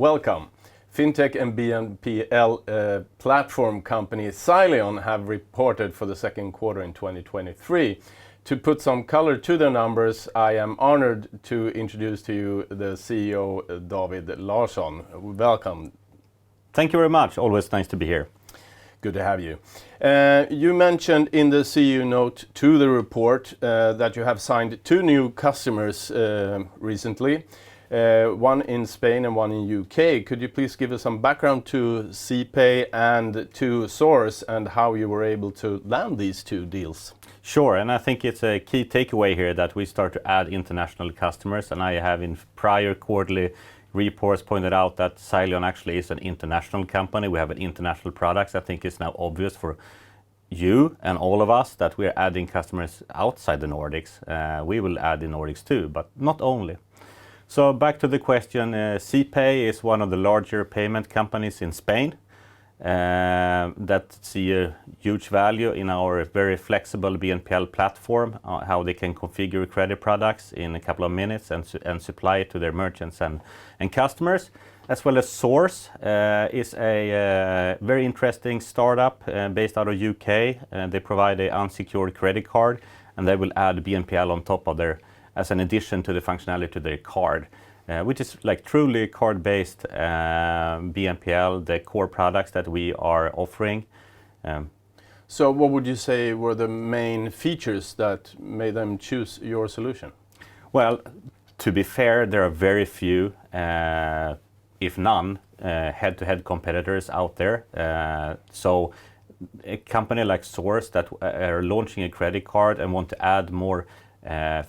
Welcome. Fintech and BNPL platform company Sileon have reported for the second quarter in 2023. To put some color to the numbers, I am honored to introduce to you the CEO, David Larsson. Welcome. Thank you very much. Always nice to be here. Good to have you. You mentioned in the CEO note to the report that you have signed 2 new customers recently, one in Spain and one in UK. Could you please give us some background to CPay and to Source and how you were able to land these 2 deals? Sure, and I think it's a key takeaway here that we start to add international customers, and I have in prior quarterly reports pointed out that Sileon actually is an international company. We have an international products. I think it's now obvious for you and all of us that we're adding customers outside the Nordics. We will add the Nordics too, but not only. So back to the question, CPay is one of the larger payment companies in Spain that see a huge value in our very flexible BNPL platform, how they can configure credit products in a couple of minutes and supply it to their merchants and customers. As well as Source is a very interesting startup based out of UK. They provide an unsecured credit card, and they will add BNPL on top of their, as an addition to the functionality to their card. Which is like truly card-based BNPL, the core products that we are offering. So what would you say were the main features that made them choose your solution? Well, to be fair, there are very few, if none, head-to-head competitors out there. So a company like Source that are launching a credit card and want to add more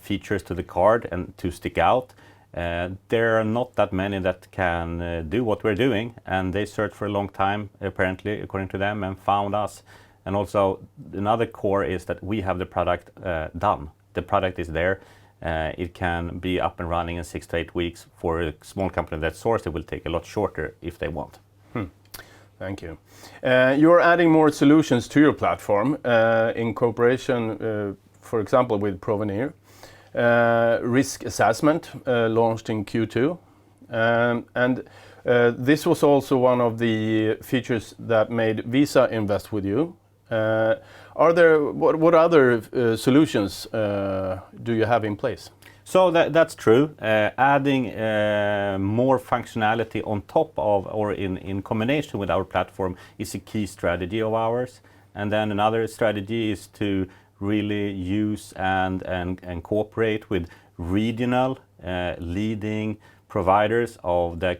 features to the card and to stick out, there are not that many that can do what we're doing, and they searched for a long time, apparently, according to them, and found us. And also, another core is that we have the product done. The product is there. It can be up and running in 6 to 8 weeks. For a small company that Source, it will take a lot shorter if they want. Thank you. You're adding more solutions to your platform in cooperation, for example, with Provenir. Risk assessment launched in Q2, and this was also one of the features that made Visa invest with you. What other solutions do you have in place? So that's true. Adding more functionality on top of or in combination with our platform is a key strategy of ours. And then another strategy is to really use and cooperate with regional leading providers of the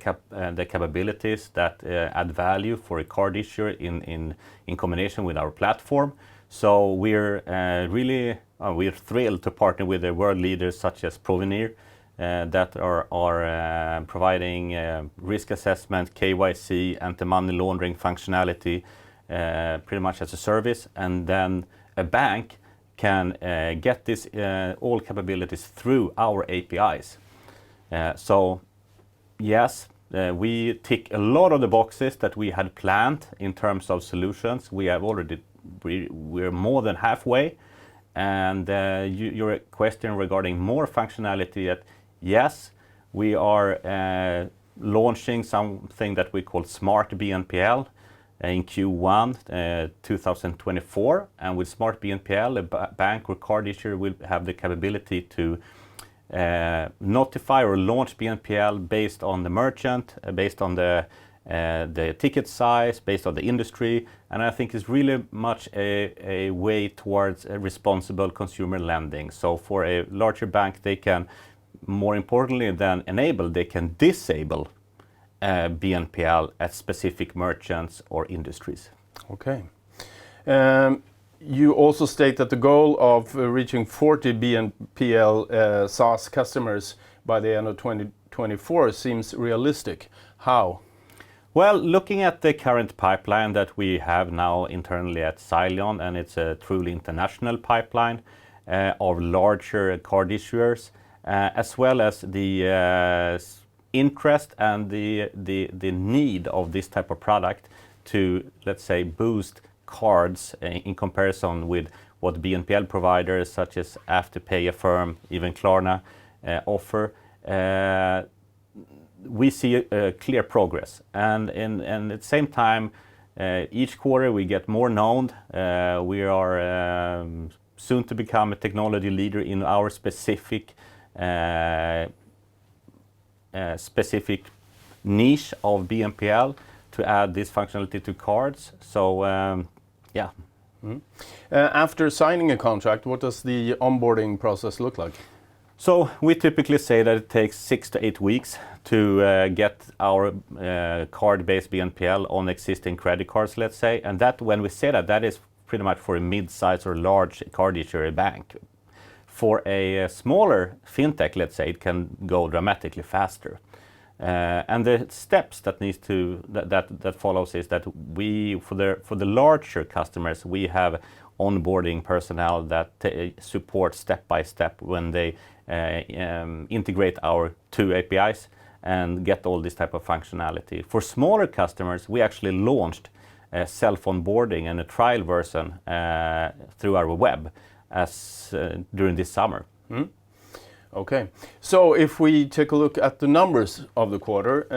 capabilities that add value for a card issuer in combination with our platform. So we're we're thrilled to partner with the world leaders such as Provenir that are providing risk assessment, KYC, anti-money laundering functionality pretty much as a service, and then a bank can get this all capabilities through our APIs. So yes, we tick a lot of the boxes that we had planned in terms of solutions. We're more than halfway. And your question regarding more functionality, yes, we are launching something that we call Smart BNPL in Q1 2024, and with Smart BNPL, a bank or card issuer will have the capability to notify or launch BNPL based on the merchant, based on the ticket size, based on the industry, and I think it's really much a way towards a responsible consumer lending. So for a larger bank, they can, more importantly than enable, they can disable BNPL at specific merchants or industries. Okay. You also state that the goal of reaching 40 BNPL SaaS customers by the end of 2024 seems realistic. How? Well, looking at the current pipeline that we have now internally at Sileon, and it's a truly international pipeline of larger card issuers, as well as the interest and the need of this type of product to, let's say, boost cards in comparison with what BNPL providers such as Afterpay, Affirm, even Klarna offer. we see a clear progress, and at the same time, each quarter we get more known. We are soon to become a technology leader in our specific niche of BNPL to add this functionality to cards. So yeah. After signing a contract, what does the onboarding process look like? So we typically say that it takes 6 to 8 weeks to get our card-based BNPL on existing credit cards, let's say. And that, when we say that, that is pretty much for a mid-size or large card issuer bank. For a smaller fintech, let's say, it can go dramatically faster. And the steps that follows is that we, for the larger customers, we have onboarding personnel that support step by step when they integrate our 2 APIs and get all this type of functionality. For smaller customers, we actually launched self-onboarding and a trial version through our web during this summer. Okay, so if we take a look at the numbers of the quarter,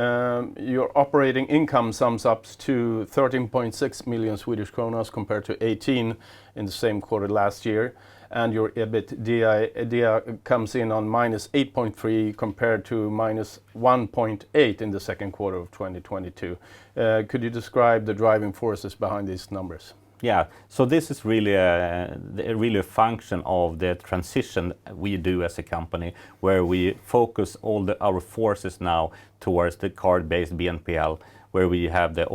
your operating income sums up to 13.6 million Swedish kronor compared to 18 in the same quarter last year, and your EBITDA comes in on minus 8.3 compared to minus 1.8 in the second quarter of 2022. Could you describe the driving forces behind these numbers? Yeah, so this is really a function of the transition we do as a company, where we focus our forces now towards the card-based BNPL, where we have the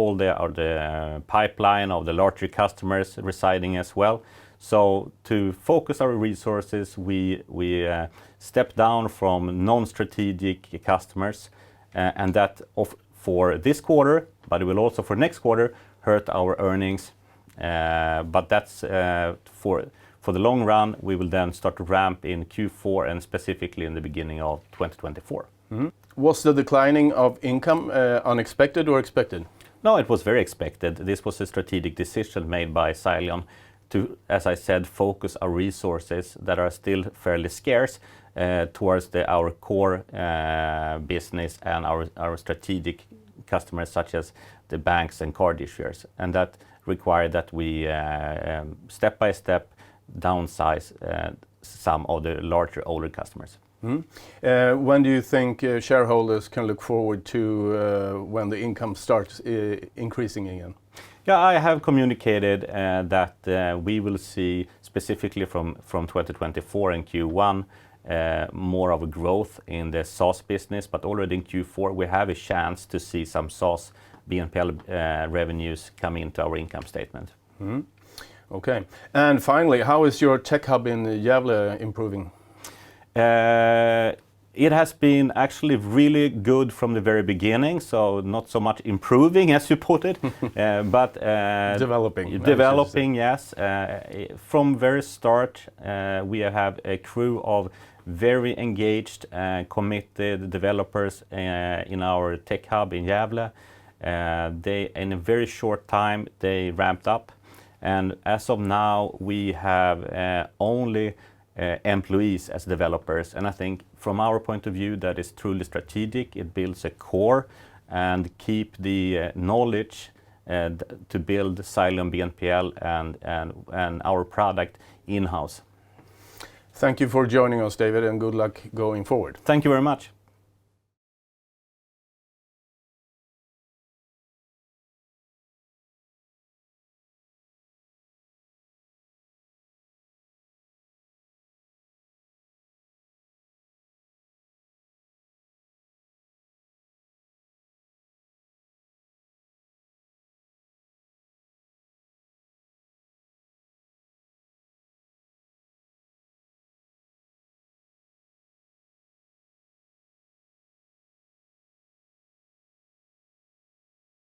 pipeline of the larger customers residing as well. So to focus our resources, we step down from non-strategic customers, and that for this quarter, but it will also for next quarter hurt our earnings. But that's for the long run. We will then start to ramp in Q4 and specifically in the beginning of 2024. Was the declining of income unexpected or expected? No, it was very expected. This was a strategic decision made by Sileon to, as I said, focus our resources that are still fairly scarce towards our core business and our strategic customers, such as the banks and card issuers, and that required that we step by step downsize some of the larger, older customers. When do you think shareholders can look forward to when the income starts increasing again? Yeah, I have communicated that we will see specifically from 2024 and Q1 more of a growth in the SaaS business, but already in Q4 we have a chance to see some SaaS BNPL revenues come into our income statement. Okay, and finally, how is your tech hub in Gävle improving? It has been actually really good from the very beginning, so not so much improving as you put it, but developing, yes. From very start, we have a crew of very engaged, committed developers in our tech hub in Gävle. They, in a very short time, they ramped up, and as of now, we have only employees as developers, and I think from our point of view that is truly strategic. It builds a core and keep the knowledge to build Sileon BNPL and our product in-house. Thank you for joining us, David, and good luck going forward. Thank you very much.